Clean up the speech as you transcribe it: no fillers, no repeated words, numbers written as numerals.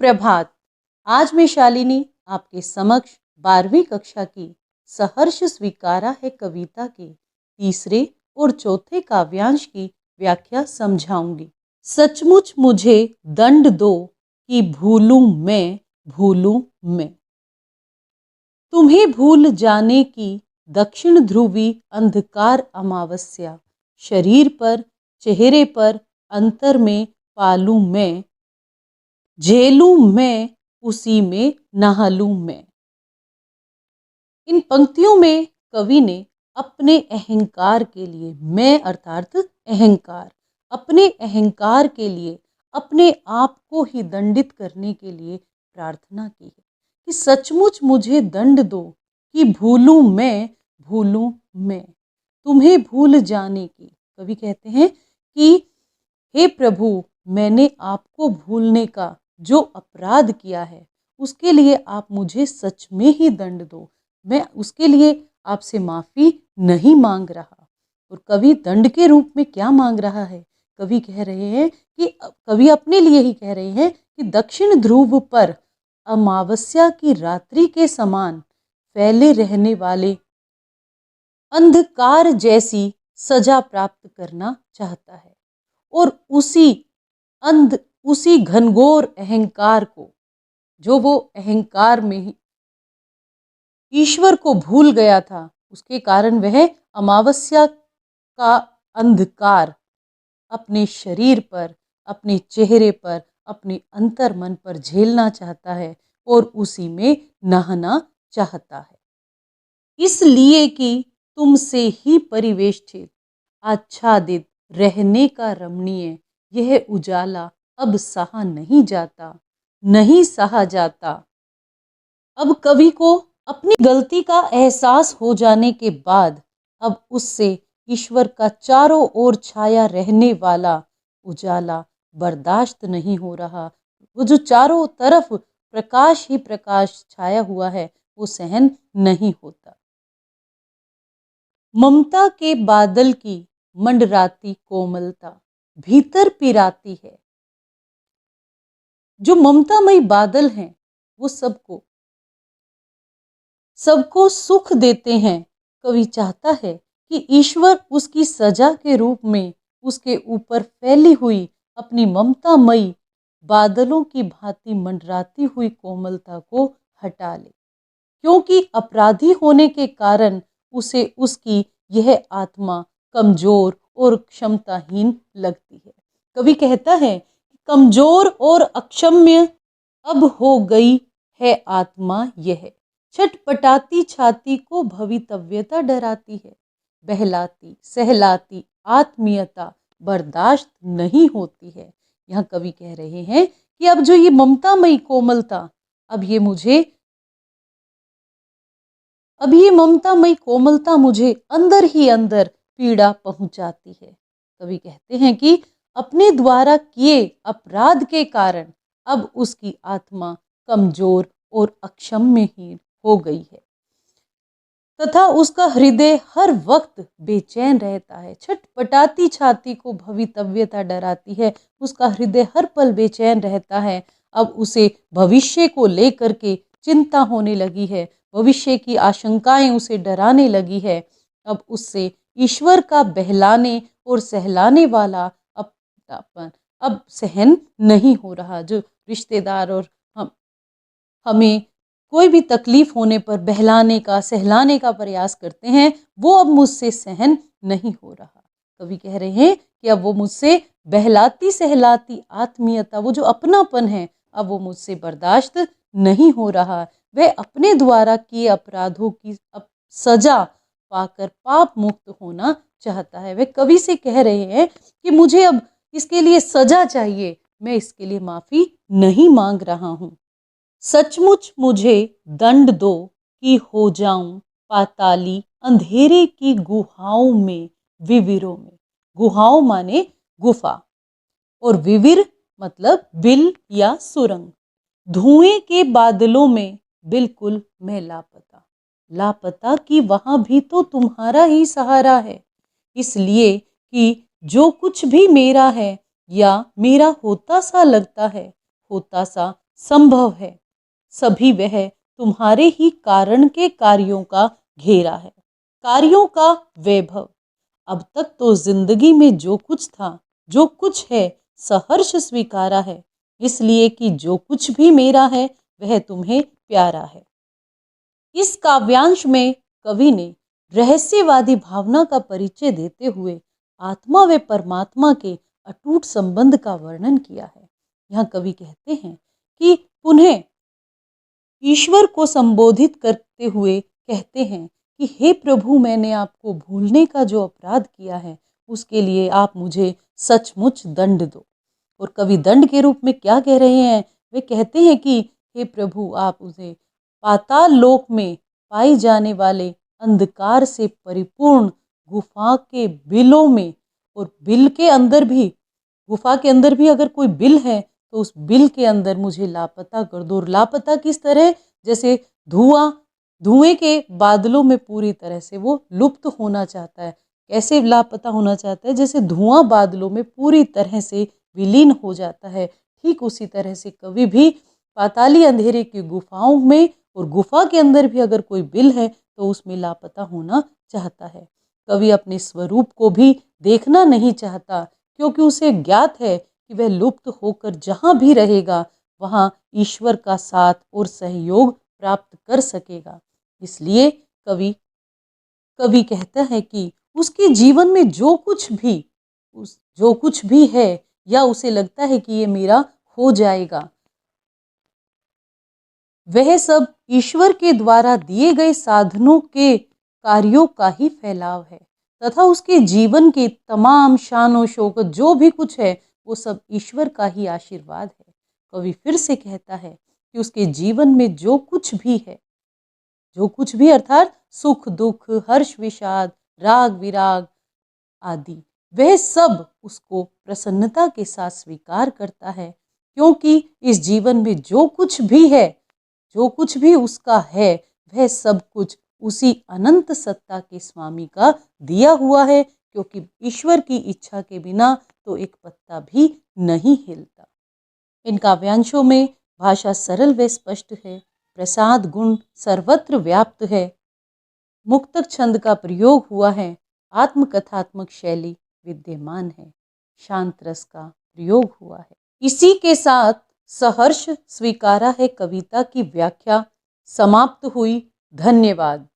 सुप्रभात। आज मैं शालिनी आपके समक्ष 12वीं कक्षा की सहर्ष स्वीकारा है कविता के तीसरे और चौथे काव्यांश की व्याख्या समझाऊंगी। सचमुच मुझे दंड दो कि भूलूं मैं। तुम्हें भूल जाने की दक्षिण ध्रुवी अंधकार अमावस्या शरीर पर चेहरे पर अंतर में पालूं मैं, झेलूं मैं उसी में नहालूं मैं। इन पंक्तियों में कवि ने अपने अहंकार के लिए, मैं अर्थात अहंकार, अपने अहंकार के लिए अपने आप को ही दंडित करने के लिए प्रार्थना की है कि सचमुच मुझे दंड दो कि भूलूं मैं तुम्हें भूल जाने की। कवि कहते हैं कि हे प्रभु, मैंने आपको भूलने का जो अपराध किया है उसके लिए आप मुझे सच में ही दंड दो। मैं उसके लिए आपसे माफ़ी नहीं मांग रहा। और कवि दंड के रूप में क्या मांग रहा है? कवि कह रहे हैं कि कवि अपने लिए ही कह रहे हैं कि दक्षिण ध्रुव पर अमावस्या की रात्रि के समान फैले रहने वाले अंधकार जैसी सजा प्राप्त करना चाहता है। और उसी घनघोर अहंकार को, जो वो अहंकार में ही ईश्वर को भूल गया था, उसके कारण वह अमावस्या का अंधकार अपने शरीर पर, अपने चेहरे पर, अपने अंतर मन पर झेलना चाहता है और उसी में नहाना चाहता है। इसलिए कि तुमसे ही परिवेष्टित आच्छादित रहने का रमणीय यह उजाला अब सहा नहीं सहा जाता। अब कवि को अपनी गलती का एहसास हो जाने के बाद अब उससे ईश्वर का चारों ओर छाया रहने वाला उजाला बर्दाश्त नहीं हो रहा। वो जो चारों तरफ प्रकाश ही प्रकाश छाया हुआ है वो सहन नहीं होता। ममता के बादल की मंडराती कोमलता भीतर पिराती है। जो ममतामयी बादल हैं वो सबको सुख देते हैं। कवि चाहता है कि ईश्वर उसकी सजा के रूप में उसके ऊपर फैली हुई अपनी ममतामयी बादलों की भांति मंडराती हुई कोमलता को हटा ले, क्योंकि अपराधी होने के कारण उसे उसकी यह आत्मा कमजोर और क्षमताहीन लगती है। कवि कहता है कि कमजोर और अक्षम्य अब हो गई है आत्मा यह, छटपटाती छाती को भवितव्यता डराती है, बहलाती सहलाती आत्मीयता बर्दाश्त नहीं होती है। यहाँ कवि कह रहे हैं कि अब जो ये ममतामयी कोमलता, अब ये ममतामयी कोमलता मुझे अंदर ही अंदर पीड़ा पहुंचाती है। कवि कहते हैं कि अपने द्वारा किए अपराध के कारण अब उसकी आत्मा कमजोर और अक्षम्यहीन हो गई है तथा उसका हृदय हर वक्त बेचैन रहता है। छटपटाती छाती को भवितव्यता डराती है, उसका हृदय हर पल बेचैन रहता है। अब उसे भविष्य को लेकर के चिंता होने लगी है, भविष्य की आशंकाएं उसे डराने लगी है। अब उससे ईश्वर का बहलाने और सहलाने वाला अपनापन अब सहन नहीं हो रहा। जो रिश्तेदार और हमें कोई भी तकलीफ होने पर बहलाने का सहलाने का प्रयास करते हैं, वो अब मुझसे सहन नहीं हो रहा। कवि कह रहे हैं कि अब वो मुझसे बहलाती सहलाती आत्मीयता, वो जो अपनापन है, अब वो मुझसे बर्दाश्त नहीं हो रहा। वह अपने द्वारा किए अपराधों की अब सजा पाकर पाप मुक्त होना चाहता है। वह कवि से कह रहे हैं कि मुझे अब इसके लिए सजा चाहिए, मैं इसके लिए माफ़ी नहीं मांग रहा हूँ। सचमुच मुझे दंड दो कि हो जाऊं पाताली अंधेरे की गुहाओं में विविरों में। गुहाओं माने गुफा और विविर मतलब बिल या सुरंग। धुएं के बादलों में बिल्कुल मैं लापता कि वहां भी तो तुम्हारा ही सहारा है। इसलिए कि जो कुछ भी मेरा है या मेरा होता सा लगता है, होता सा संभव है, सभी वह तुम्हारे ही कारण के कार्यों का घेरा है, कार्यों का वैभव। अब तक तो जिंदगी में जो कुछ था, जो कुछ है, सहर्ष स्वीकारा है, इसलिए कि जो कुछ भी मेरा है वह तुम्हें प्यारा है। इस काव्यांश में कवि ने रहस्यवादी भावना का परिचय देते हुए आत्मा व परमात्मा के अटूट संबंध का वर्णन किया है। यहाँ कवि कहते हैं कि पुनः ईश्वर को संबोधित करते हुए कहते हैं कि हे प्रभु, मैंने आपको भूलने का जो अपराध किया है उसके लिए आप मुझे सचमुच दंड दो। और कवि दंड के रूप में क्या कह रहे हैं? वे कहते हैं कि हे प्रभु, आप उसे पाताल लोक में पाई जाने वाले अंधकार से परिपूर्ण गुफा के बिलों में, और बिल के अंदर भी, गुफा के अंदर भी अगर कोई बिल है तो उस बिल के अंदर मुझे लापता कर दो। और लापता किस तरह? जैसे धुएं के बादलों में पूरी तरह से वो लुप्त होना चाहता है। कैसे लापता होना चाहता है? जैसे धुआं बादलों में पूरी तरह से विलीन हो जाता है, ठीक उसी तरह से कवि भी पाताली अंधेरे की गुफाओं में, और गुफा के अंदर भी अगर कोई बिल है तो उसमें लापता होना चाहता है। कवि अपने स्वरूप को भी देखना नहीं चाहता, क्योंकि उसे ज्ञात है कि वह लुप्त होकर जहाँ भी रहेगा वहाँ ईश्वर का साथ और सहयोग प्राप्त कर सकेगा। इसलिए कवि कहता है कि उसके जीवन में जो कुछ भी है, या उसे लगता है कि ये मेरा हो जाएगा, वह सब ईश्वर के द्वारा दिए गए साधनों के कार्यों का ही फैलाव है, तथा उसके जीवन की तमाम शान शौकत जो भी कुछ है वो सब ईश्वर का ही आशीर्वाद है। कवि फिर से कहता है कि उसके जीवन में जो कुछ भी है, जो कुछ भी अर्थात सुख दुख, हर्ष विषाद, राग विराग आदि, वह सब उसको प्रसन्नता के साथ स्वीकार करता है, क्योंकि इस जीवन में जो कुछ भी है, जो कुछ भी उसका है, वह सब कुछ उसी अनंत सत्ता के स्वामी का दिया हुआ है, क्योंकि ईश्वर की इच्छा के बिना तो एक पत्ता भी नहीं हिलता। इन काव्यांशों में भाषा सरल व स्पष्ट है, प्रसाद गुण सर्वत्र व्याप्त है, मुक्तक छंद का प्रयोग हुआ है, आत्मकथात्मक शैली विद्यमान है, शांत रस का प्रयोग हुआ है। इसी के साथ सहर्ष स्वीकारा है कविता की व्याख्या समाप्त हुई। धन्यवाद।